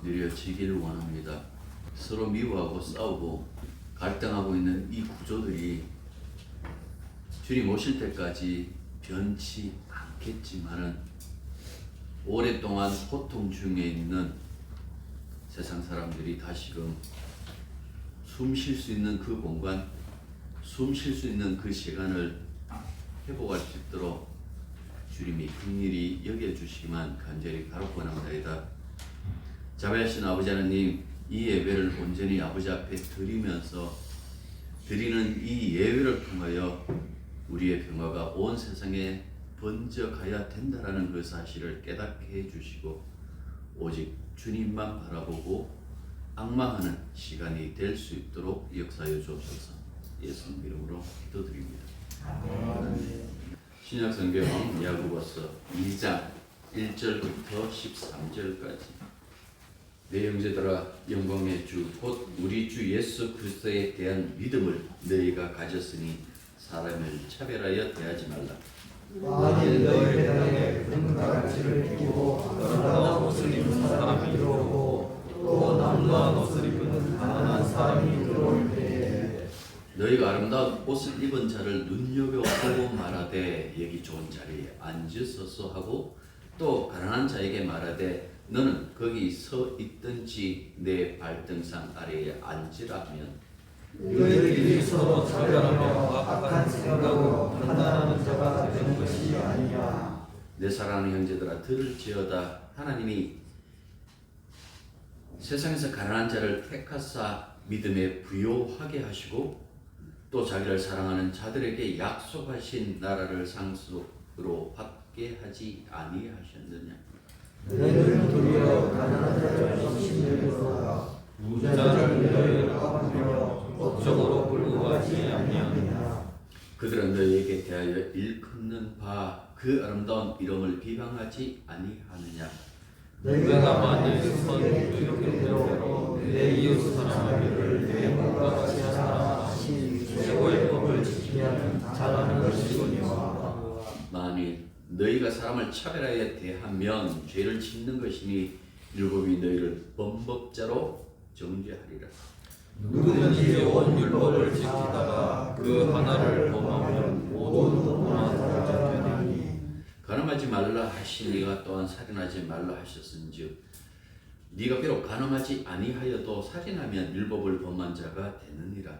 느려지기를 원합니다. 서로 미워하고 싸우고 갈등하고 있는 이 구조들이 주님 오실 때까지 변치 않겠지만은 오랫동안 고통 중에 있는 세상 사람들이 다시금 숨 쉴 수 있는 그 공간, 숨 쉴 수 있는 그 시간을 회복할 수 있도록 주님이 긍휼히 여겨주시기만 간절히 간구하옵나이다. 자비하신 아버지 하나님, 이 예배를 온전히 아버지 앞에 드리면서 드리는 이 예배를 통하여 우리의 평화가 온 세상에 번져가야 된다라는 그 사실을 깨닫게 해주시고 오직 주님만 바라보고 앙망하는 시간이 될 수 있도록 역사해 주옵소서. 예수님 이름으로 기도드립니다. 신약성경 야고보서 2장 1절부터 13절까지 내 형제들아, 영광의 주 곧 우리 주 예수 그리스도에 대한 믿음을 너희가 가졌으니 사람을 차별하여 대하지 말라. 만일 너희 배당에 금과 가치를 끼고 아름다운 옷을 입은 사람이 들어오고 또 남루한 옷을 입은 가난한 사람이 들어올 때에 너희가 아름다운 옷을 입은 자를 눈여겨보고 말하되 여기 좋은 자리에 앉으소서 하고 또 가난한 자에게 말하되 너는 거기 서 있든지 내 발등상 아래에 앉으라면 너희들이 서로 차별하며 악한 생각으로 판단하는 자가 되는 것이 아니냐. 내 사랑하는 형제들아, 들을지어다. 하나님이 세상에서 가난한 자를 택하사 믿음에 부요하게 하시고 또 자기를 사랑하는 자들에게 약속하신 나라를 상속으로 받게 하지 아니하셨느냐. 너희는 도리어 가난한 자를 정신으로 부자를 너희를 깎으며 법적으로 끌고 가지 아니하느냐. 그들은 너희에게 대하여 일컫는 바 그 아름다운 이름을 비방하지 아니하느냐. 너희가 만일 선을 이렇게 대로 내 이웃 사랑하기를 내 몸과 같이 사랑하신 최고의 법을 지키면 잘하는 것이거니와. 만일 너희가 사람을 차별하여 대하면 죄를 짓는 것이니 율법이 너희를 범법자로 정죄하리라. 누구든지 온 율법을 지키다가 그 하나를 범하면 모든 범하는 자가 되나니. 간음하지 말라 하시니가 또한 살인하지 말라 하셨은즉 네가 비록 간음하지 아니하여도 살인하면 율법을 범한 자가 되느니라.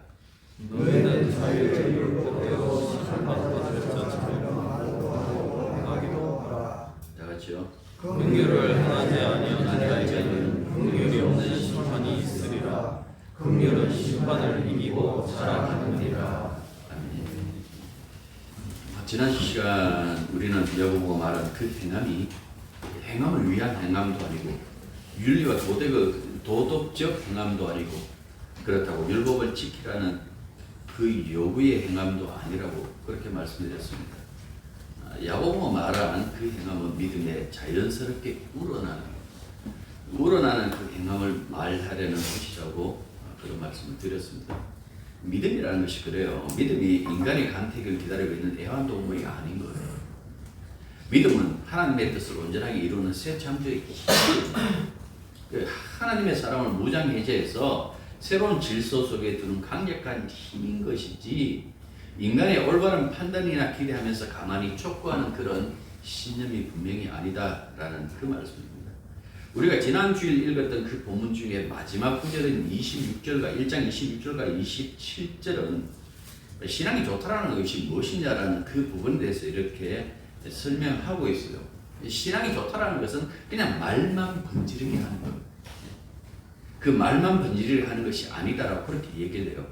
너희는 자유의 율법대로 심판받을 자처럼 행하기도 하라. 다 같이요. 긍휼을 행하지 아니하는 자는 긍휼이 없는 심판이 있으리라. 긍휼은 심판을 이기고 자라나느니라. 아멘. 지난 시간 우리는 야고보가 말한 그 행함을 위한 행함도 아니고 윤리와 도덕적 행함도 아니고 그렇다고 율법을 지키라는 그 요구의 행함도 아니라고 그렇게 말씀드렸습니다. 야고보가 말한 그 행함은 믿음에 자연스럽게 우러나는 그 행함을 말하려는 것이라고 그런 말씀을 드렸습니다. 믿음이라는 것이 그래요. 믿음이 인간의 간택을 기다리고 있는 애완동물이 아닌 거예요. 믿음은 하나님의 뜻을 온전하게 이루는 새 창조의 힘이에요. 하나님의 사람을 무장해제해서 새로운 질서 속에 두는 강력한 힘인 것이지 인간의 올바른 판단이나 기대하면서 가만히 촉구하는 그런 신념이 분명히 아니다라는 그 말씀입니다. 우리가 지난 주일 읽었던 그 본문 중에 마지막 구절인 26절과 1장 26절과 27절은 신앙이 좋다라는 것이 무엇이냐라는 그 부분에 대해서 이렇게 설명하고 있어요. 신앙이 좋다라는 것은 그냥 말만 번지르게 하는 것. 그 말만 번지르게 하는 것이 아니다라고 그렇게 얘기를 해요.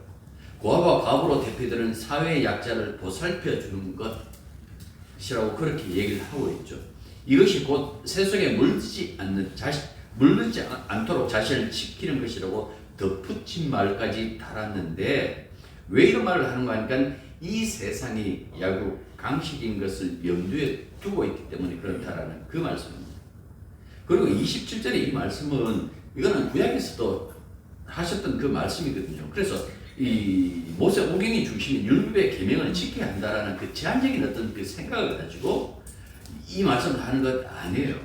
고아와 과부로 대표되는 사회의 약자를 보살펴 주는 것이라고 그렇게 얘기를 하고 있죠. 이것이 곧 세속에 물들지 않도록 자신을 지키는 것이라고 덧붙인 말까지 달았는데 왜 이런 말을 하는가 하니까 이 세상이 야구 강식인 것을 염두에 두고 있기 때문에 그렇다라는 그 말씀입니다. 그리고 27절의 이 말씀은 이거는 구약에서도 하셨던 그 말씀이거든요. 그래서 이 모세 오경이 중심인 율법의 계명을 지켜야 한다라는 그 제한적인 어떤 그 생각을 가지고 이 말씀을 하는 것 아니에요.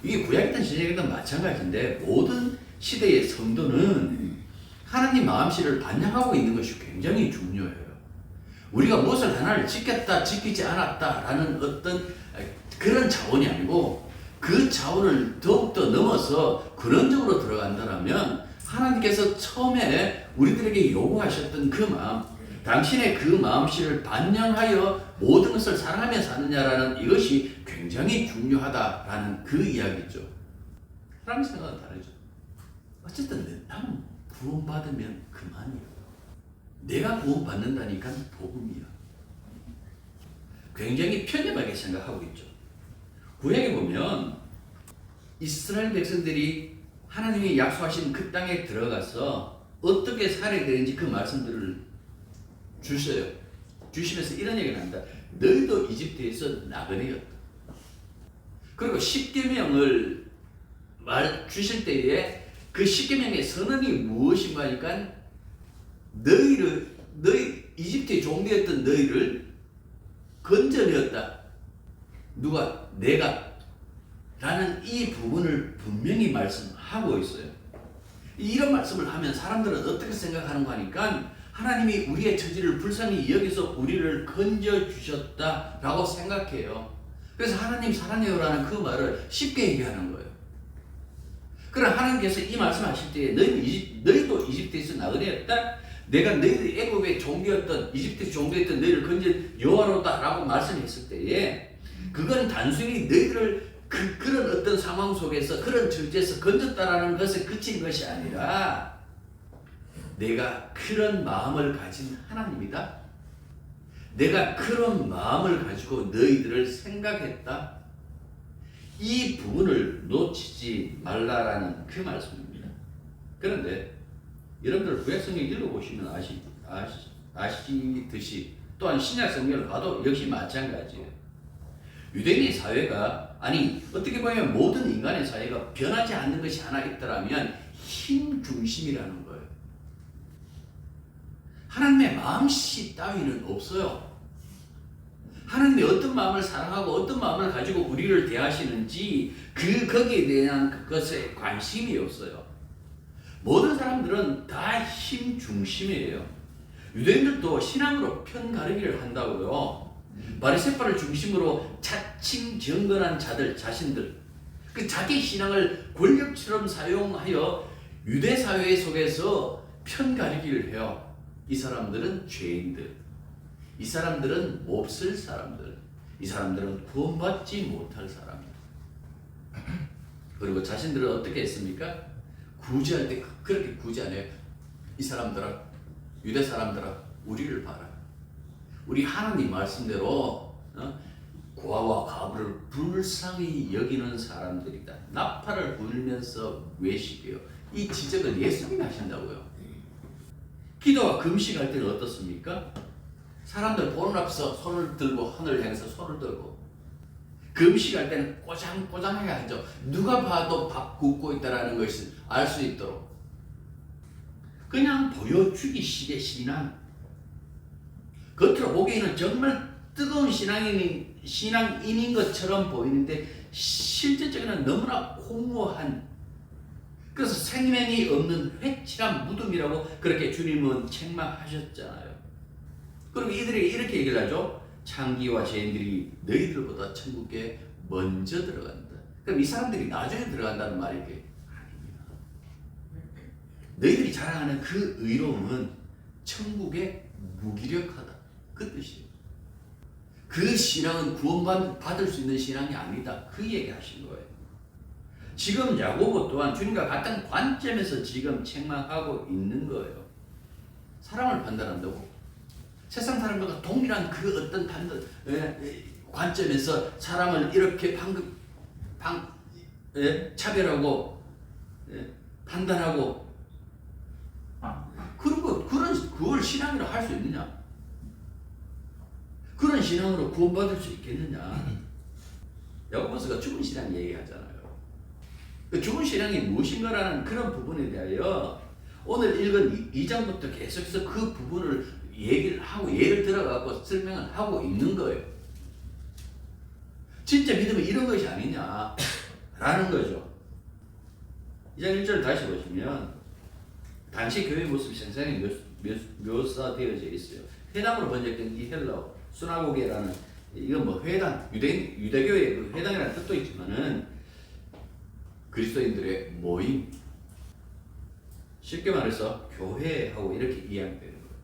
이게 구약이든 신약이든 마찬가지인데 모든 시대의 성도는 하나님 마음씨를 반영하고 있는 것이 굉장히 중요해요. 우리가 무엇을 하나를 지켰다, 지키지 않았다라는 어떤 그런 차원이 아니고 그 차원을 더욱더 넘어서 근원적으로 들어간다면 하나님께서 처음에 우리들에게 요구하셨던 그 마음, 당신의 그 마음씨를 반영하여 모든 것을 사랑하며 사느냐라는 이것이 굉장히 중요하다라는 그 이야기죠. 하나님 생각은 다르죠. 어쨌든 나는 구원받으면 그만이에요. 내가 구원받는다니까 복음이야. 굉장히 편협하게 생각하고 있죠. 구약에 보면 이스라엘 백성들이 하나님이 약속하신 그 땅에 들어가서 어떻게 살아야 되는지 그 말씀들을 주셔요. 주시면서 이런 얘기를 합니다. 너희도 이집트에서 나그네였다. 그리고 십계명을 주실 때에 그 십계명의 선언이 무엇인가 하니까 너희 이집트의 종되었던 너희를 건져내었다. 누가? 내가. 라는 이 부분을 분명히 말씀하고 있어요. 이런 말씀을 하면 사람들은 어떻게 생각하는가 하니까 하나님이 우리의 처지를 불쌍히 여기서 우리를 건져주셨다라고 생각해요. 그래서 하나님 사랑해요라는 그 말을 쉽게 얘기하는 거예요. 그러나 하나님께서 이 말씀하실 때 너희도 이집트에서 나그네였다. 내가 너희들이 애굽의 종되었던 이집트 종되었던 너희를 건져 여호와로다라고 말씀했을 때에 그건 단순히 너희들을 그런 어떤 상황 속에서 그런 처지에서 건졌다라는 것에 그친 것이 아니라 내가 그런 마음을 가진 하나님이다. 내가 그런 마음을 가지고 너희들을 생각했다. 이 부분을 놓치지 말라라는 그 말씀입니다. 그런데 여러분들 구약성경 읽어보시면 아시듯이 또한 신약성경을 봐도 역시 마찬가지예요. 유대인의 사회가 어떻게 보면 모든 인간의 사회가 변하지 않는 것이 하나 있더라면 힘 중심이라는 거예요. 하나님의 마음씨 따위는 없어요. 하나님이 어떤 마음을 사랑하고 어떤 마음을 가지고 우리를 대하시는지 거기에 대한 것에 관심이 없어요. 모든 사람들은 다 힘 중심이에요. 유대인들도 신앙으로 편가르기를 한다고요. 바리새파를 중심으로 자칭 경건한 자신들, 그 자기 신앙을 권력처럼 사용하여 유대 사회 속에서 편가르기를 해요. 이 사람들은 죄인들, 이 사람들은 몹쓸 사람들, 이 사람들은 구원받지 못할 사람들. 그리고 자신들은 어떻게 했습니까? 구제할 때 그렇게 구제 안 해요. 이 사람들아, 유대 사람들아, 우리를 봐라. 우리 하나님 말씀대로 고아와 과부를 불쌍히 여기는 사람들이다. 나팔을 불면서 외식해요. 이 지적을 예수님이 하신다고요. 기도와 금식할 때는 어떻습니까? 사람들 보는 앞에서 손을 들고 하늘을 향해서 손을 들고, 금식할 때는 꼬장꼬장하게 하죠. 누가 봐도 밥 굽고 있다는 것을 알 수 있도록 그냥 보여주기 식의 신앙. 겉으로 보기에는 정말 뜨거운 신앙인인 것처럼 보이는데 실제적으로는 너무나 공허한, 그래서 생명이 없는 회칠한 무덤이라고 그렇게 주님은 책망하셨잖아요. 그리고 이들에게 이렇게 얘기를 하죠. 창기와 죄인들이 너희들보다 천국에 먼저 들어간다. 그럼 이 사람들이 나중에 들어간다는 말이 이게 아닙니다. 너희들이 자랑하는 그 의로움은 천국에 무기력하다. 그 뜻이에요. 그 신앙은 구원받을 수 있는 신앙이 아니다. 그 얘기 하신 거예요. 지금 야고보 또한 주님과 같은 관점에서 지금 책망하고 있는 거예요. 사람을 판단한다고? 세상 사람들과 동일한 그 어떤 관점에서 사람을 이렇게 차별하고 판단하고 그걸 신앙으로 할 수 있느냐? 그런 신앙으로 구원받을 수 있겠느냐? 야고보서가 죽은 신앙 얘기하잖아요. 그 죽은 신앙이 무엇인가라는 그런 부분에 대하여 오늘 읽은 2장부터 계속해서 그 부분을 얘기를 하고 예를 들어가고 설명을 하고 있는 거예요. 진짜 믿음은 이런 것이 아니냐라고 라는 거죠. 2장 1절 다시 보시면 당시 교회의 모습이 생생히 묘사되어져 있어요. 회당으로 번역된 이 헬라어 수나고게라는 이건 뭐 회당 유대교의 그 회당이라는 뜻도 있지만은 그리스도인들의 모임, 쉽게 말해서 교회하고 이렇게 이해하면 되는 거예요.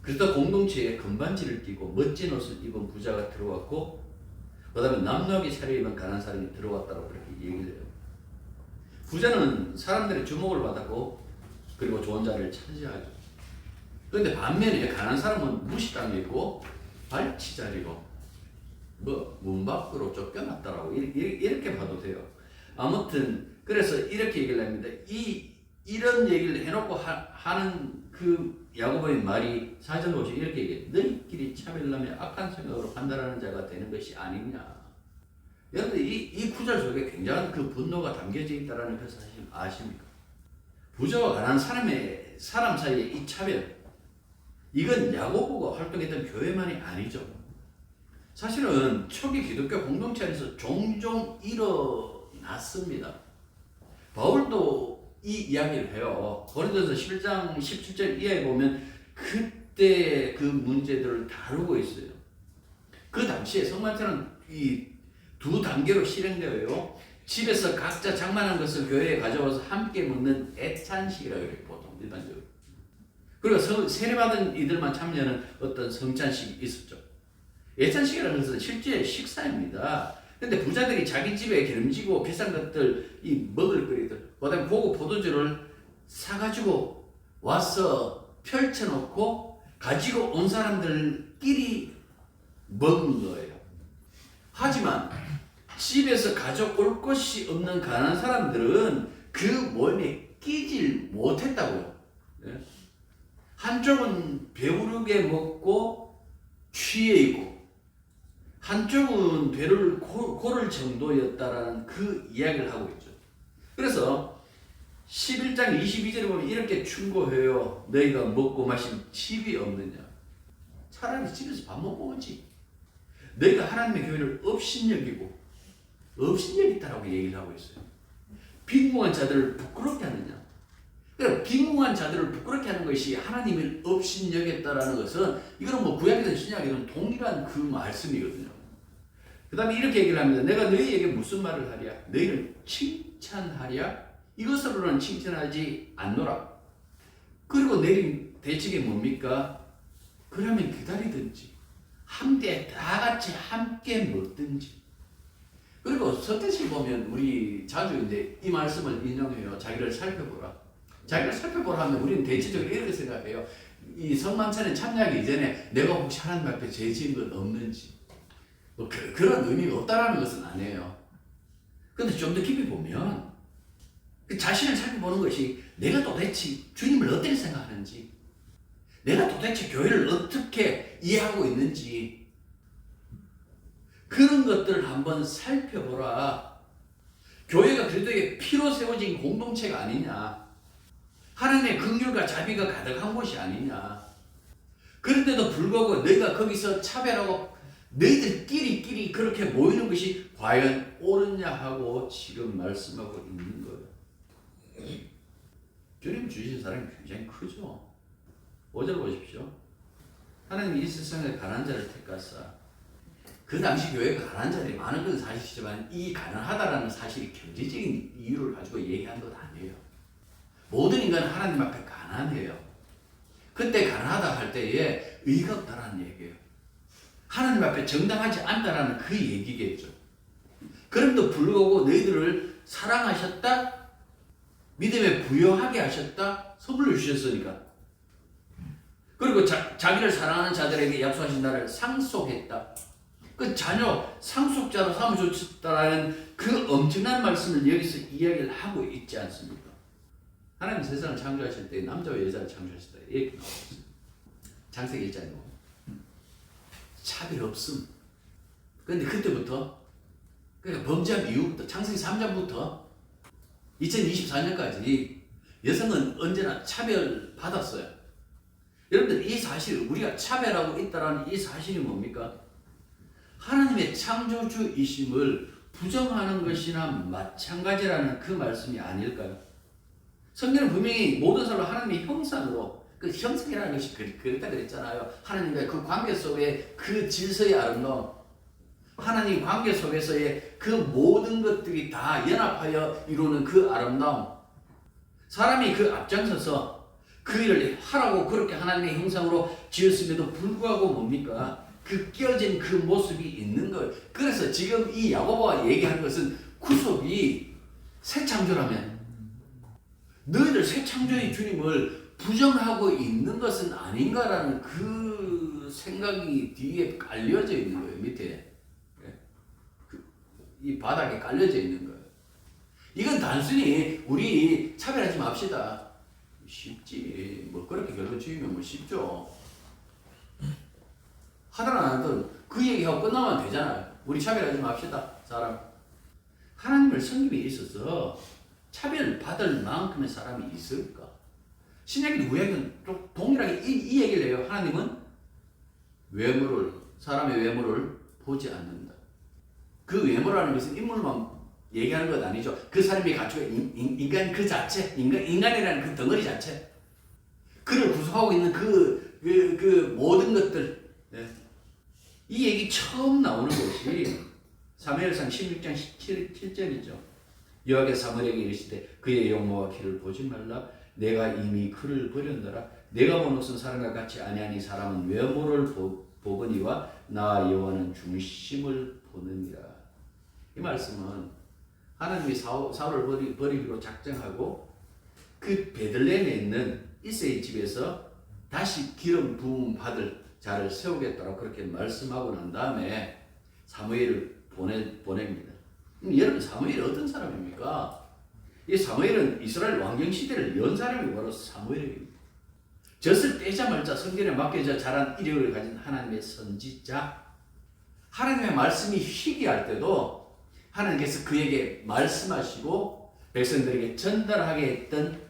그리스도 공동체에 금반지를 띠고 멋진 옷을 입은 부자가 들어왔고 그 다음에 남노하게 차려입은 가난한 사람이 들어왔다고 그렇게 얘기를 해요. 부자는 사람들의 주목을 받았고 그리고 좋은 자리를 차지하죠. 그런데 반면에 가난한 사람은 무시당해 있고 발치자리로 뭐 문 밖으로 쫓겨났다라고 이렇게 봐도 돼요. 아무튼 그래서 이렇게 얘기를 합니다. 이런 얘기를 해놓고 하는 그 야고보의 말이 4절 보시면 이렇게 얘기해요. 너희끼리 차별하며 악한 생각으로 판단하는 자가 되는 것이 아니냐. 여러분 이 구절 속에 굉장한 그 분노가 담겨져 있다는 그 사실 아십니까? 부자와 가난한 사람 사이의 이 차별, 이건 야고보가 활동했던 교회만이 아니죠. 사실은 초기 기독교 공동체 안에서 종종 일어났습니다. 바울도 이 이야기를 해요. 고린도서 11장 17절 이하에 보면 그때 그 문제들을 다루고 있어요. 그 당시에 성만찬은 이 두 단계로 실행되어요. 집에서 각자 장만한 것을 교회에 가져와서 함께 먹는 애찬식이라고 해요. 보통 일반적으로. 그리고 세례받은 이들만 참여하는 어떤 성찬식이 있었죠. 애찬식이라는 것은 실제 식사입니다. 근데 부자들이 자기 집에 기름지고 비싼 것들, 이 먹을 거리들, 그다음에 고급 포도주를 사가지고 와서 펼쳐놓고 가지고 온 사람들끼리 먹은 거예요. 하지만 집에서 가져올 것이 없는 가난한 사람들은 그 모임에 끼질 못했다고요. 한쪽은 배부르게 먹고 취해 있고 한쪽은 배를 고를 정도였다라는 그 이야기를 하고 있죠. 그래서 11장 22절에 보면 이렇게 충고해요. 너희가 먹고 마신 집이 없느냐. 차라리 집에서 밥 먹고 오지. 너희가 하나님의 교회를 업신여기다라고 얘기를 하고 있어요. 빈궁한 자들을 부끄럽게 하느냐. 그러니까 빈궁한 자들을 부끄럽게 하는 것이 하나님을 업신여겼다라는 것은 이거는 뭐 구약이든 신약이든 동일한 그 말씀이거든요. 그 다음에 이렇게 얘기를 합니다. 내가 너희에게 무슨 말을 하랴? 너희를 칭찬하랴? 이것으로는 칭찬하지 않노라. 그리고 내린 대책이 뭡니까? 그러면 기다리든지 함께 다 같이 함께 먹든지. 그리고 서태시 보면 우리 자주 이제 이 말씀을 인용해요. 자기를 살펴보라. 자기를 살펴보라 하면 우리는 대체적으로 이렇게 생각해요. 이 성만찬에 참여하기 이전에 내가 혹시 하나님 앞에 죄 지은 건 없는지 뭐 그런 의미가 없다라는 것은 아니에요. 근데 좀 더 깊이 보면 그 자신을 살펴보는 것이 내가 도대체 주님을 어떻게 생각하는지, 내가 도대체 교회를 어떻게 이해하고 있는지 그런 것들을 한번 살펴보라. 교회가 그리스도의 피로 세워진 공동체가 아니냐. 하나님의 긍휼과 자비가 가득한 곳이 아니냐. 그런데도 불구하고 너희가 거기서 차별하고 너희들끼리 그렇게 모이는 것이 과연 옳으냐 하고 지금 말씀하고 있는 거예요. 주님 주신 사랑이 굉장히 크죠. 5절 보십시오. 하나님이 이 세상에 가난한 자를 택하사. 그 당시 교회가 가난한 자들이 많은 건 사실이지만 이 가난하다라는 사실이 경제적인 이유를 가지고 얘기한 것 아니에요. 모든 인간은 하나님 앞에 가난해요. 그때 가난하다 할 때에 의가 없다라는 얘기예요. 하나님 앞에 정당하지 않다라는 그 얘기겠죠. 그럼에도 불구하고 너희들을 사랑하셨다, 믿음에 부여하게 하셨다, 선물로 주셨으니까. 그리고 자기를 사랑하는 자들에게 약속하신 나를 상속했다. 그 자녀 상속자로 삼으셨다라는 그 엄청난 말씀을 여기서 이야기를 하고 있지 않습니까? 하나님 세상을 창조하실 때 남자와 여자를 창조하실 때 이렇게 나왔어요. 창세기 1장에 보면 차별 없음. 그런데 그때부터 그러니까 범죄한 이후부터 창세기 3장부터 2024년까지 여성은 언제나 차별 받았어요. 여러분들 이 사실 우리가 차별하고 있다라는 이 사실이 뭡니까? 하나님의 창조주이심을 부정하는 것이나 마찬가지라는 그 말씀이 아닐까요? 성경은 분명히 모든 사람을 하나님의 형상으로, 그 형상이라는 것이 그랬다 그랬잖아요. 하나님과의 그 관계 속에 그 질서의 아름다움, 하나님 관계 속에서의 그 모든 것들이 다 연합하여 이루는 그 아름다움, 사람이 그 앞장서서 그 일을 하라고 그렇게 하나님의 형상으로 지었음에도 불구하고 뭡니까? 그 깨어진 그 모습이 있는 거예요. 그래서 지금 이 야고보가 얘기하는 것은 구속이 새 창조라면 너희들 새 창조의 주님을 부정하고 있는 것은 아닌가라는 그 생각이 뒤에 깔려져 있는 거예요. 밑에 이 바닥에 깔려져 있는 거예요. 이건 단순히 우리 차별하지 맙시다. 쉽지. 뭐 그렇게 결론 지으면 뭐 쉽죠. 하든 안 하든 그 얘기하고 끝나면 되잖아요. 우리 차별하지 맙시다. 사람. 하나님을 섬김에 있어서 차별받을 만큼의 사람이 있을까? 신약의 구약은 좀 동일하게 이 얘기를 해요. 하나님은 외모를, 사람의 외모를 보지 않는다. 그 외모라는 것은 인물만 얘기하는 것 아니죠. 그 사람이 갖추고 인간 그 자체, 인간이라는 그 덩어리 자체, 그를 구성하고 있는 그 모든 것들. 네. 이 얘기 처음 나오는 것이 사무엘상 16장 7절이죠. 여호와께서 사무엘에게 이르시되 그의 용모와 키를 보지 말라. 내가 이미 그를 버렸노라. 내가 본 것은 사람과 같이 아니하니 사람은 외모를 보거니와 나 여호와는 중심을 보느니라. 이 말씀은 하나님이 사울을 버리기로 작정하고 그 베들레헴에 있는 이새의 집에서 다시 기름 부음 받을 자를 세우겠다고 그렇게 말씀하고 난 다음에 사무엘을 보냅니다. 여러분, 사무엘이 어떤 사람입니까? 이 사무엘은 이스라엘 왕정 시대를 연 사람이 바로 사무엘입니다. 젖을 떼자마자 성전에 맡겨져 자란 이력을 가진 하나님의 선지자. 하나님의 말씀이 희귀할 때도 하나님께서 그에게 말씀하시고 백성들에게 전달하게 했던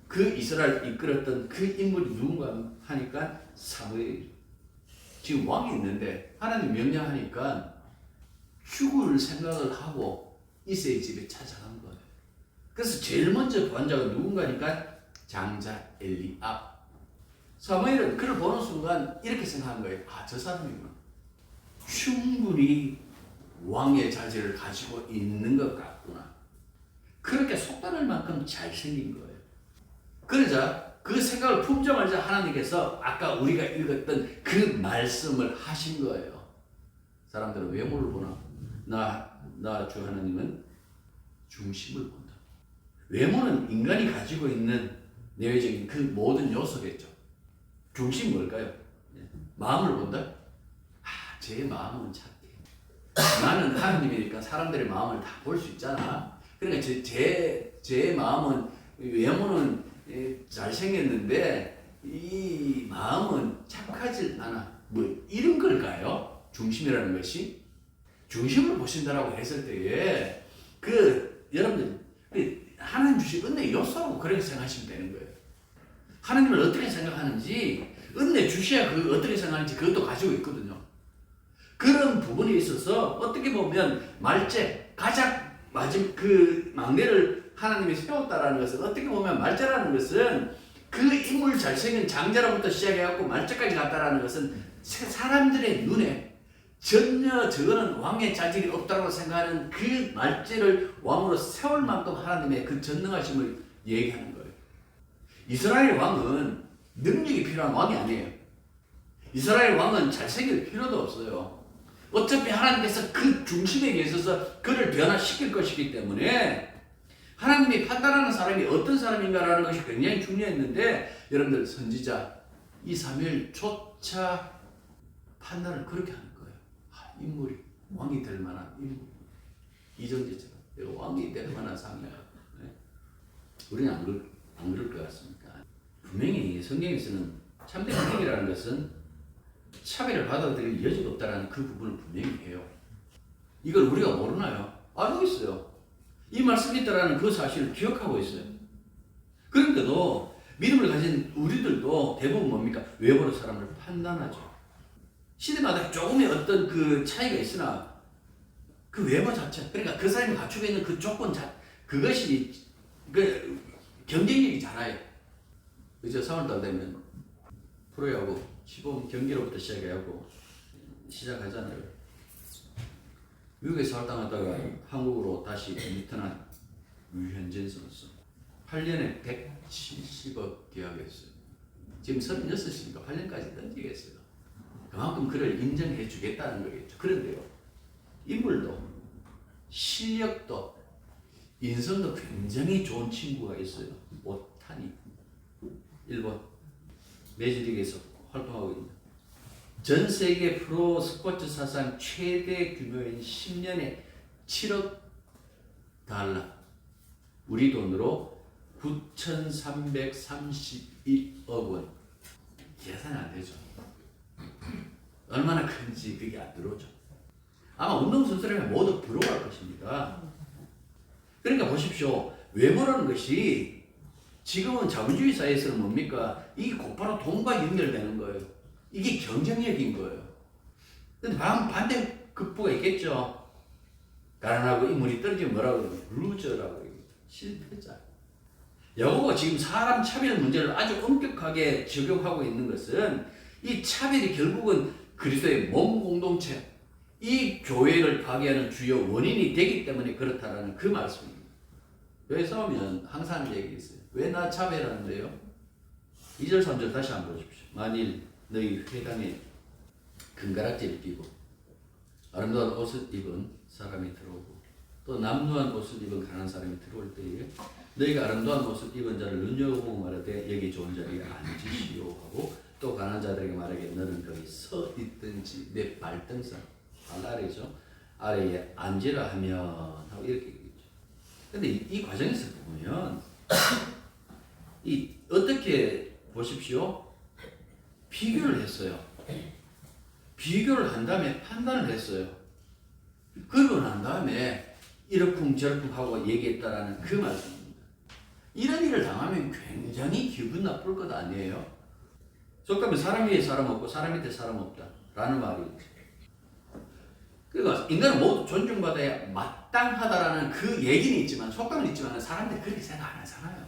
그 이스라엘을 이끌었던 그 인물이 누군가 하니까 사무엘이 지금 왕이 있는데 하나님 명령하니까 죽을 생각을 하고 이새의 집에 찾아간 거예요. 그래서 제일 먼저 구한 자가 누군가니까 장자 엘리압. 사무엘은 그를 보는 순간 이렇게 생각한 거예요. 아, 저 사람이구나. 충분히 왕의 자질을 가지고 있는 것 같구나. 그렇게 속단할 만큼 잘생긴 거예요. 그러자 그 생각을 품자마자 하나님께서 아까 우리가 읽었던 그 말씀을 하신 거예요. 사람들은 외모를 보나? 나 주 하나님은 중심을 본다. 외모는 인간이 가지고 있는 내외적인 그 모든 요소겠죠. 중심 뭘까요? 마음을 본다? 아, 제 마음은 착해. 나는 하나님이니까 사람들의 마음을 다 볼 수 있잖아. 그러니까 제 마음은, 외모는 잘생겼는데 이 마음은 착하지 않아. 뭐 이런 걸까요? 중심이라는 것이? 중심을 보신다라고 했을 때에 여러분들 하나님 주신 은혜 요소라고 그렇게 생각하시면 되는 거예요. 하나님을 어떻게 생각하는지, 은혜 주셔야 어떻게 생각하는지 그것도 가지고 있거든요. 그런 부분에 있어서 어떻게 보면 가장 그 막내를 하나님이 세웠다라는 것은, 어떻게 보면 말자라는 것은 그 인물 잘생긴 장자로부터 시작해갖고 말자까지 갔다라는 것은 사람들의 눈에 전혀 저거는 왕의 자질이 없다고 생각하는 그 말제를 왕으로 세울 만큼 하나님의 그 전능하심을 얘기하는 거예요. 이스라엘 왕은 능력이 필요한 왕이 아니에요. 이스라엘 왕은 잘생길 필요도 없어요. 어차피 하나님께서 그 중심에 계셔서 그를 변화시킬 것이기 때문에 하나님이 판단하는 사람이 어떤 사람인가라는 것이 굉장히 중요했는데, 여러분들 선지자 이 사무엘조차 판단을 그렇게 하는 거예요. 인물이 왕이 될 만한 인물, 이정재처럼 내가 왕이 될 만한 상이야. 네? 우리는 안 그럴 것 같습니까? 분명히 성경에서는 참된 인격이라는 것은 차별을 받아들일 여지가 없다는 그 부분을 분명히 해요. 이걸 우리가 모르나요? 알고 있어요. 이 말씀이 있다는 그 사실을 기억하고 있어요. 그런데도 믿음을 가진 우리들도 대부분 뭡니까? 외모로 사람을 판단하죠. 시대마다 조금의 어떤 그 차이가 있으나 그 외모 자체, 그러니까 그 사람이 갖추고 있는 그 조건 그것이 그 경쟁력이잖아요. 이제 3월달 되면 프로야구 시범 경기로부터 시작해갖고 시작하잖아요. 미국에서 활동하다가 한국으로 다시 리턴한 유현진 선수 8년에 170억 계약했어요. 지금 36이니까 8년까지 던지겠어요. 그만큼 그를 인정해 주겠다는 거겠죠. 그런데요, 인물도 실력도 인성도 굉장히 좋은 친구가 있어요. 오타니. 일본 메이저리그에서 활동하고 있는 전 세계 프로 스포츠 사상 최대 규모인 10년에 7억 달러, 우리 돈으로 9,332억 원. 계산이 안 되죠. 얼마나 큰지 그게 안 들어오죠. 아마 운동선수라면 모두 부러워할 것입니다. 그러니까 보십시오. 외모라는 것이 지금은 자본주의 사회에서는 뭡니까? 이게 곧바로 돈과 연결되는 거예요. 이게 경쟁력인 거예요. 근데 반대 극부가 있겠죠. 가난하고 인물이 떨어지면 뭐라고 그러냐? 루저라고 그럽니다. 실패자. 여호가 지금 사람 차별 문제를 아주 엄격하게 적용하고 있는 것은 이 차별이 결국은 그리스도의 몸 공동체, 이 교회를 파괴하는 주요 원인이 되기 때문에 그렇다라는 그 말씀입니다. 왜 싸우면 항상 얘기 있어요. 왜 나 차별하는데요? 2절 3절 다시 한번 보십시오. 만일 너희 회당에 금가락지를 끼고 아름다운 옷을 입은 사람이 들어오고 또 남루한 옷을 입은 가난한 사람이 들어올 때에 너희가 아름다운 옷을 입은 자를 눈여겨보고 말하되 여기 좋은 자리에 앉으시오 하고 또 가난한 자들에게 말하게 너는 거기 서 있든지 내 발등상 아래죠. 아래에 앉으라 하면 하고 이렇게 얘기했죠. 근데 이 과정에서 보면 이 어떻게 보십시오. 비교를 했어요. 비교를 한 다음에 판단을 했어요. 그러고 난 다음에 이러쿵저러쿵 하고 얘기했다라는 그 말씀입니다. 이런 일을 당하면 굉장히 기분 나쁠 것 아니에요? 속담에 사람 위에 사람 없고 사람 밑에 사람 없다 라는 말이 있죠. 그러니까 인간은 모두 존중받아야 마땅하다라는 그 얘기는 있지만 속담은 있지만 사람들이 그렇게 생각 안 하잖아요.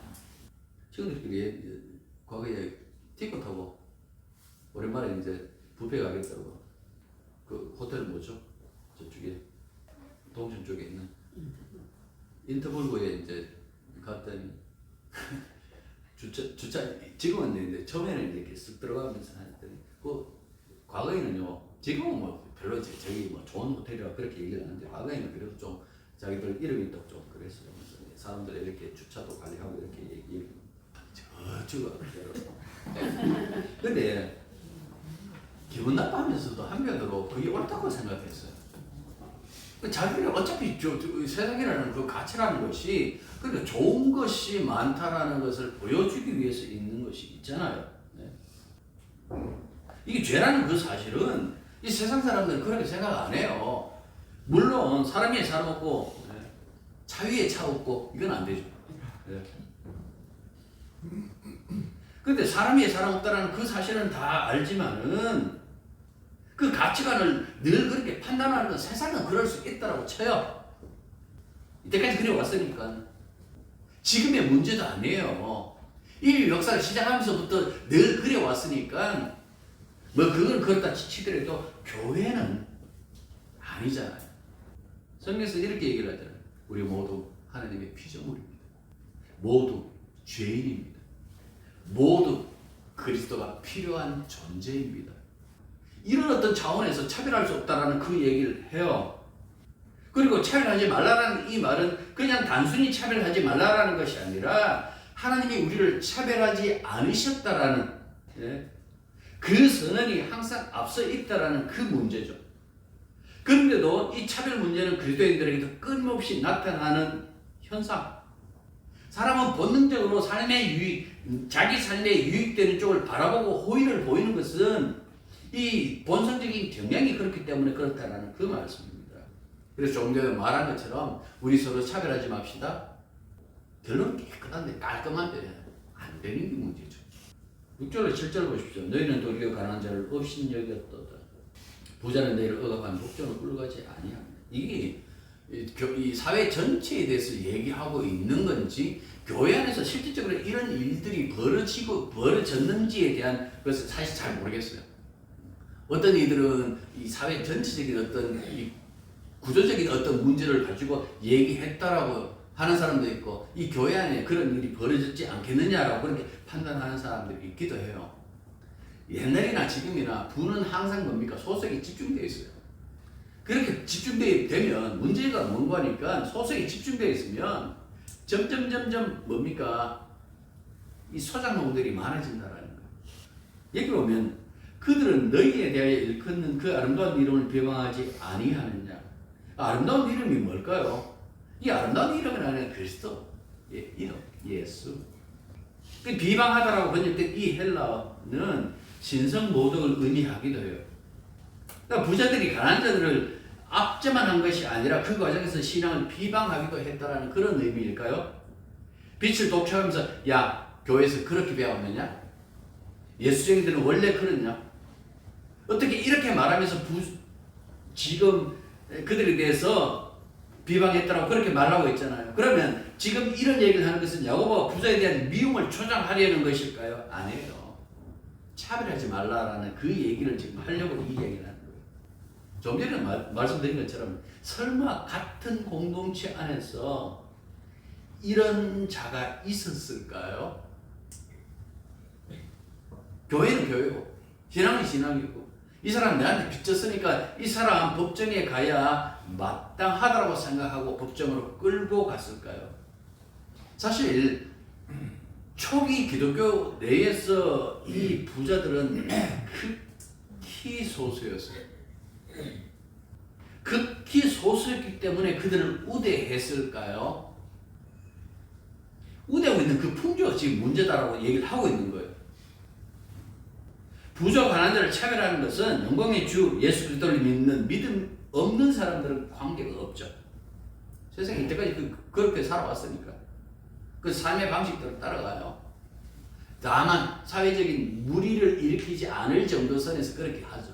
친구들끼리 과거에 티코 타고 오랜만에 이제 뷔페 가겠다고 그 호텔 뭐죠? 저쪽에 동천 쪽에 있는 인터볼고에 이제 갔더니 주차 지금은 이제 처음에는 이렇게 쓱 들어가면서 했더니 그 과거에는요 지금은 뭐 별로 저기 뭐 좋은 호텔이라 그렇게 얘기를 하는데 과거에는 그래도 좀 자기들 이름이 있다고 좀 그랬어요. 그래서 사람들 이렇게 주차도 관리하고 이렇게 얘기 저쪽으로 근데 기분 나빠하면서도 한편으로 그게 옳다고 생각했어요. 자기는 어차피 세상이라는 그 가치라는 것이 그러니까 좋은 것이 많다라는 것을 보여주기 위해서 있는 것이 있잖아요. 네. 이게 죄라는 그 사실은 이 세상 사람들은 그렇게 생각 안 해요. 물론 사람 위에 사람 없고 네. 차 위에 차 없고 이건 안 되죠. 네. 근데 사람 위에 사람 없다라는 그 사실은 다 알지만은 그 가치관을 늘 그렇게 판단하는 건 세상은 그럴 수 있다라고 쳐요. 이때까지 그래 왔으니까. 지금의 문제도 아니에요. 이 역사를 시작하면서부터 늘 그래 왔으니까 뭐 그건 그렇다 치더라도 교회는 아니잖아요. 성경에서 이렇게 얘기를 하잖아요. 우리 모두 하나님의 피조물입니다. 모두 죄인입니다. 모두 그리스도가 필요한 존재입니다. 이런 어떤 차원에서 차별할 수 없다라는 그 얘기를 해요. 그리고 차별하지 말라라는 이 말은 그냥 단순히 차별하지 말라라는 것이 아니라 하나님이 우리를 차별하지 않으셨다라는 예? 그 선언이 항상 앞서 있다라는 그 문제죠. 그런데도 이 차별 문제는 그리스도인들에게도 끊임없이 나타나는 현상. 사람은 본능적으로 삶의 유익, 자기 삶에 유익되는 쪽을 바라보고 호의를 보이는 것은 이 본성적인 경향이 그렇기 때문에 그렇다라는 그 말씀입니다. 그래서 조금 전에 말한 것처럼 우리 서로 차별하지 맙시다. 결론은 깨끗한데 깔끔한데 안 되는 게 문제죠. 6절과 7절 보십시오. 너희는 도리어 가난한 자를 업신여겼도다. 부자는 너희를 억압한 목전을 꿀가지 아니하며. 이게 이 사회 전체에 대해서 얘기하고 있는 건지 교회 안에서 실질적으로 이런 일들이 벌어졌는지에 대한 것을 사실 잘 모르겠어요. 어떤 이들은 이 사회 전체적인 어떤 이 구조적인 어떤 문제를 가지고 얘기했다라고 하는 사람도 있고, 이 교회 안에 그런 일이 벌어졌지 않겠느냐라고 그렇게 판단하는 사람들이 있기도 해요. 옛날이나 지금이나 부는 항상 뭡니까? 소속이 집중되어 있어요. 그렇게 집중되면 문제가 뭔가 하니까 소속이 집중되어 있으면 점점 뭡니까? 이 소작농들이 많아진다라는 거예요. 여기 보면 그들은 너희에 대하여 일컫는 그 아름다운 이름을 비방하지 아니하느냐. 아름다운 이름이 뭘까요? 이 아름다운 이름은 아니라 그리스도, 이름, 예수. 그 비방하다라고 번역된 이 헬라어는 신성모독을 의미하기도 해요. 그러니까 부자들이 가난한 자들을 압제만 한 것이 아니라 그 과정에서 신앙을 비방하기도 했다라는 그런 의미일까요? 빛을 독촉하면서 야, 교회에서 그렇게 배웠느냐? 예수쟁이들은 원래 그렇냐? 어떻게 이렇게 말하면서 지금 그들에 대해서 비방했다라고 그렇게 말하고 있잖아요. 그러면 지금 이런 얘기를 하는 것은 야고보가 부자에 대한 미움을 조장하려는 것일까요? 아니에요. 차별하지 말라라는 그 얘기를 지금 하려고 이 얘기를 하는 거예요. 좀 전에 말씀드린 것처럼 설마 같은 공동체 안에서 이런 자가 있었을까요? 교회는 교회고 신앙은 신앙이고, 이 사람 내한테 빚졌으니까 이 사람 법정에 가야 마땅하다고 생각하고 법정으로 끌고 갔을까요? 사실 초기 기독교 내에서 이 부자들은 극히 소수였어요. 극히 소수였기 때문에 그들을 우대했을까요? 우대하고 있는 그 풍조가 지금 문제다라고 얘기를 하고 있는 거예요. 부자 가난자를 차별하는 것은 영광의 주 예수 그리스도를 믿는 믿음 없는 사람들은 관계가 없죠. 세상에 이때까지 그렇게 살아왔으니까 그 삶의 방식대로 따라가요. 다만 사회적인 무리를 일으키지 않을 정도 선에서 그렇게 하죠.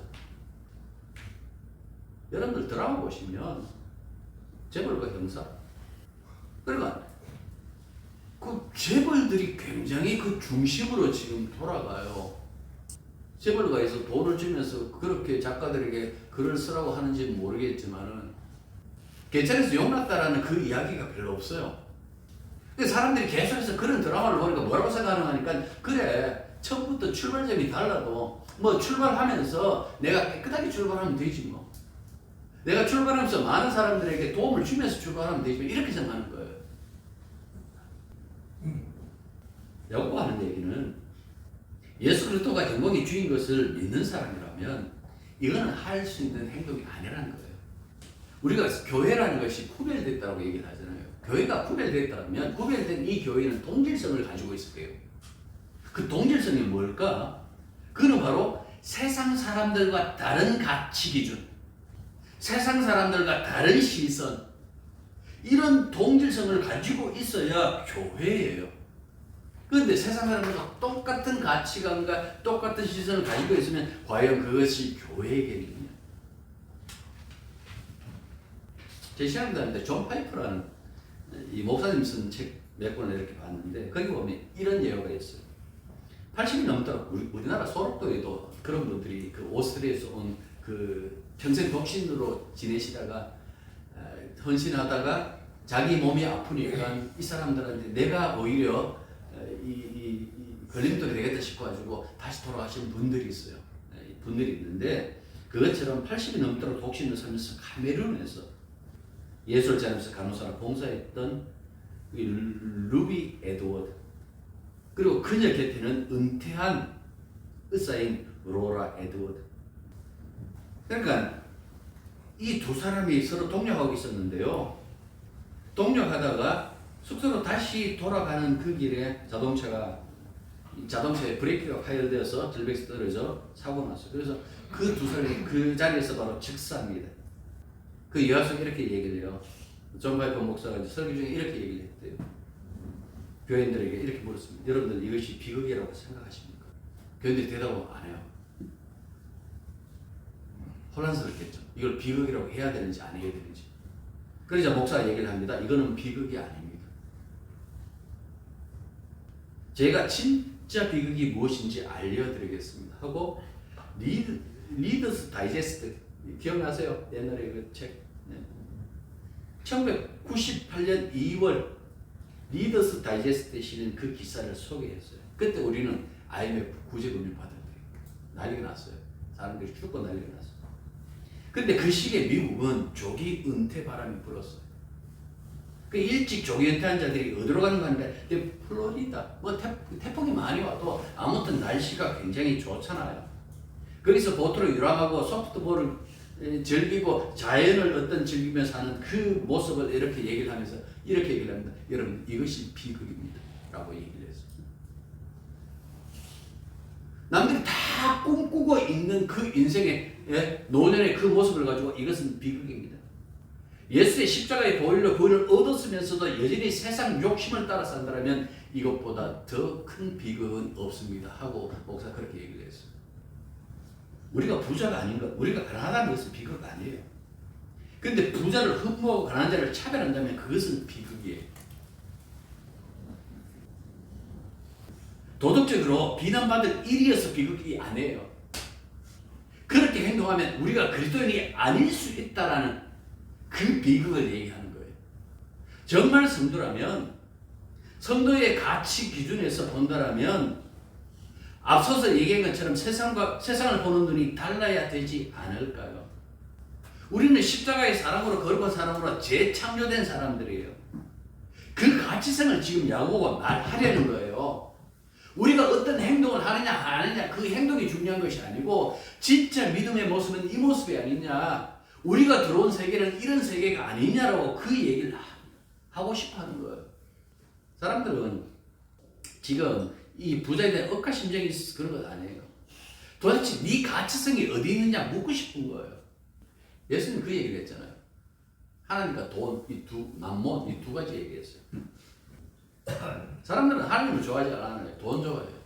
여러분들 드라마 보시면 재벌과 형사, 그러니까 그 재벌들이 굉장히 그 중심으로 지금 돌아가요. 재벌가에서 돈을 주면서 그렇게 작가들에게 글을 쓰라고 하는지 모르겠지만은 개천에서 용났다라는 그 이야기가 별로 없어요. 사람들이 계속해서 그런 드라마를 보니까 뭐라고 생각하니까, 그래 처음부터 출발점이 달라도 뭐 출발하면서 내가 깨끗하게 출발하면 되지 뭐. 내가 출발하면서 많은 사람들에게 도움을 주면서 출발하면 되지 뭐. 이렇게 생각하는 거예요. 야고보가 하는 얘기는 예수 그리스도가 영광의 주인 것을 믿는 사람이라면 이거는 할 수 있는 행동이 아니라는 거예요. 우리가 교회라는 것이 구별됐다고 얘기를 하잖아요. 교회가 구별됐다면 구별된 이 교회는 동질성을 가지고 있을 거예요. 그 동질성이 뭘까? 그는 바로 세상 사람들과 다른 가치 기준, 세상 사람들과 다른 시선, 이런 동질성을 가지고 있어야 교회예요. 그런데 세상 사람들과 똑같은 가치관과 똑같은 시선을 가지고 있으면 과연 그것이 교회겠느냐? 제 시간대인데 존 파이퍼라는 이 목사님 쓴 책 몇 권을 이렇게 봤는데 거기 보면 이런 예화가 있어요. 80이 넘도록 우리나라 소록도에도 그런 분들이 그 오스트리아에서 온 그 평생 독신으로 지내시다가 헌신하다가 자기 몸이 아프니까 이 사람들한테 내가 오히려 이 걸림돌이 되겠다 싶어가지고 다시 돌아가신 분들이 있어요. 분들이 있는데 그것처럼 80이 넘도록 독신을 살면서 카메룬에서 예술자면서 간호사로 봉사했던 루비 에드워드, 그리고 그녀 곁에는 은퇴한 의사인 로라 에드워드. 그러니까 이 두 사람이 서로 동력하고 있었는데요. 동력하다가 숙소로 다시 돌아가는 그 길에 자동차에 브레이크가 파열되어서 절벽에서 떨어져 사고 났어요. 그래서 그 두 사람이 그 자리에서 바로 즉사합니다. 그 여화 속에 이렇게 얘기를 해요. 존 파이퍼 목사가 설교 중에 이렇게 얘기를 했대요. 교인들에게 이렇게 물었습니다. 여러분들 이것이 비극이라고 생각하십니까? 교인들이 대답을 안 해요. 혼란스럽겠죠. 이걸 비극이라고 해야 되는지 안 해야 되는지. 그러자 목사가 얘기를 합니다. 이거는 비극이 아닙니다. 제가 진짜 비극이 무엇인지 알려드리겠습니다. 하고 리더스 다이제스트 기억나세요? 옛날에 그 책. 1998년 2월 리더스 다이제스트에 실린 그 기사를 소개했어요. 그때 우리는 IMF 구제금리 받을 때 난리가 났어요. 사람들이 죽고 난리가 났어요. 근데 그 시기에 미국은 조기 은퇴 바람이 불었어요. 그 일찍 조기 은퇴한 자들이 어디로 가는 거 아닌가? 플로리다. 뭐 태풍이 많이 와도 아무튼 날씨가 굉장히 좋잖아요. 거기서 보트로 유람하고 소프트볼을 즐기고 자연을 어떤 즐기면서 사는 그 모습을 이렇게 얘기를 하면서 이렇게 얘기를 합니다. 여러분 이것이 비극입니다. 라고 얘기를 했어요. 남들이 다 꿈꾸고 있는 그 인생의 노년의 그 모습을 가지고 이것은 비극입니다. 예수의 십자가의 보혈로 구원을 얻었으면서도 여전히 세상 욕심을 따라 산다면 이것보다 더 큰 비극은 없습니다. 하고 목사가 그렇게 얘기를 했어요. 우리가 부자가 아닌 것, 우리가 가난하다는 것은 비극 아니에요. 근데 부자를 흠모하고 가난한 자를 차별한다면 그것은 비극이에요. 도덕적으로 비난받을 일이어서 비극이 아니에요. 그렇게 행동하면 우리가 그리스도인이 아닐 수 있다라는 그 비극을 얘기하는 거예요. 정말 성도라면 성도의 가치 기준에서 본다라면 앞서서 얘기한 것처럼 세상을 보는 눈이 달라야 되지 않을까요? 우리는 십자가의 사랑으로 거룩한 사랑으로 재창조된 사람들이에요. 그 가치성을 지금 야고보가 말하려는 거예요. 우리가 어떤 행동을 하느냐 안 하느냐 그 행동이 중요한 것이 아니고 진짜 믿음의 모습은 이 모습이 아니냐, 우리가 들어온 세계는 이런 세계가 아니냐라고 그 얘기를 하고 싶어 하는 거예요. 사람들은 지금 이 부자에 대한 억하심정이 있어서 그런 것 아니에요. 도대체 네 가치성이 어디 있느냐 묻고 싶은 거예요. 예수님 그 얘기를 했잖아요. 하나님과 돈, 만몬, 이 두 가지 얘기했어요. 사람들은 하나님을 좋아하지 않아요. 돈 좋아해요.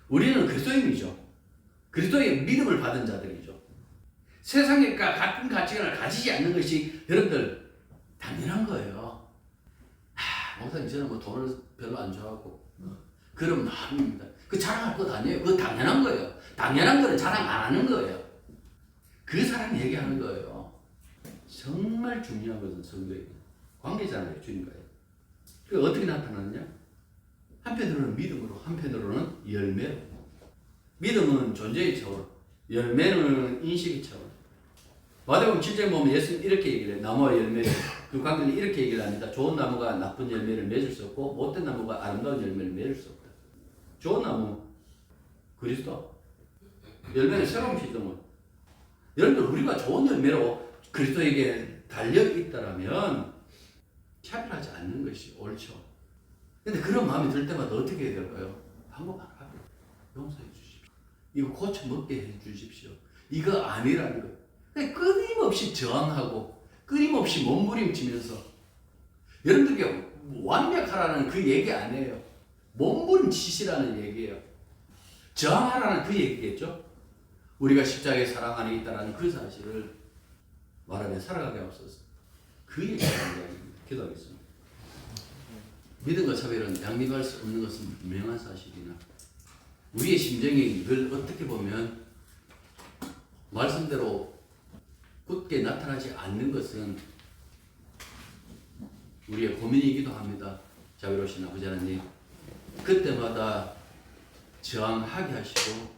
우리는 그리스도인이죠. 그리스도의 믿음을 받은 자들이죠. 세상과 같은 가치관을 가지지 않는 것이 여러분들 당연한 거예요. 목사님 저는 뭐 돈을 별로 안 좋아하고 그런 마음입니다. 그 자랑할 것 아니에요. 그거 당연한 거예요. 당연한 거는 자랑 안 하는 거예요. 그 사람이 얘기하는 거예요. 정말 중요한 것은 성도예요. 관계잖아요. 주님과요. 그 어떻게 나타나느냐? 한편으로는 믿음으로, 한편으로는 열매로. 믿음은 존재의 차원, 열매는 인식의 차원. 마태복음 7장에 보면 예수님 이렇게 얘기를 해요. 나무와 열매, 그 관계는 이렇게 얘기를 합니다. 좋은 나무가 나쁜 열매를 맺을 수 없고 못된 나무가 아름다운 열매를 맺을 수 없다. 좋은 나무, 그리스도. 열매는 새로운 피조물. 여러분들 우리가 좋은 열매로 그리스도에게 달려있다라면 차별하지 않는 것이 옳죠. 근데 그런 마음이 들 때마다 어떻게 해야 될까요? 방법 하나. 용서해 주십시오. 이거 고쳐 먹게 해 주십시오. 이거 아니라는 거. 끊임없이 저항하고 끊임없이 몸부림치면서 여러분들에게 완벽하라는 그 얘기 아니에요. 몸부림치시라는 얘기예요. 저항하라는 그 얘기겠죠. 우리가 십자가의 사랑 안에 있다는 그 사실을 말하며 살아가게 하옵소서. 그 얘기를 하는 이야기입니다. 기도하겠습니다. 믿음과 차별은 양립할 수 없는 것은 분명한 사실이나 우리의 심정이 늘 어떻게 보면 말씀대로 굳게 나타나지 않는 것은 우리의 고민이기도 합니다. 자비로우신 아버지 하나님, 그때마다 저항하게 하시고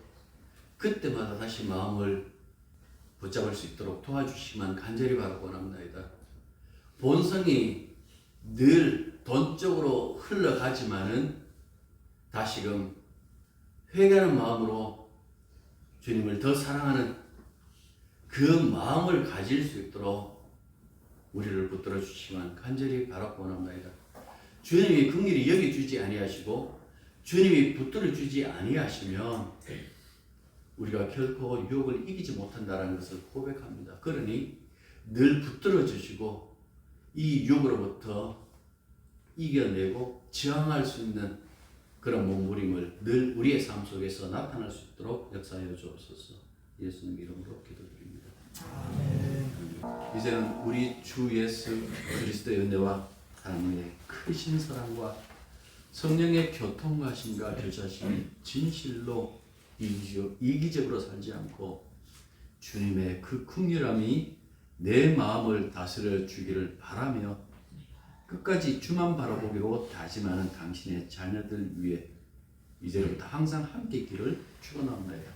그때마다 다시 마음을 붙잡을 수 있도록 도와주시기만 간절히 바라고 원합니다. 본성이 늘 돈 쪽으로 흘러가지만은 다시금 회개하는 마음으로 주님을 더 사랑하는 그 마음을 가질 수 있도록 우리를 붙들어 주시기만 간절히 바라고 원합니다. 주님이 긍휼히 여겨주지 아니하시고 주님이 붙들어 주지 아니하시면 우리가 결코 유혹을 이기지 못한다는 것을 고백합니다. 그러니 늘 붙들어 주시고 이 유혹으로부터 이겨내고 저항할 수 있는 그런 몸부림을 늘 우리의 삶 속에서 나타날 수 있도록 역사하여 주옵소서. 예수님 이름으로 기도드립니다. 이제는 우리 주 예수 그리스도의 은혜와 하나님의 크신 사랑과 성령의 교통하심과 교차심이 진실로 이기적으로 살지 않고 주님의 그 긍휼함이 내 마음을 다스려 주기를 바라며 끝까지 주만 바라보기로 다짐하는 당신의 자녀들 위해 이제부터 항상 함께 있기를 축원합니다.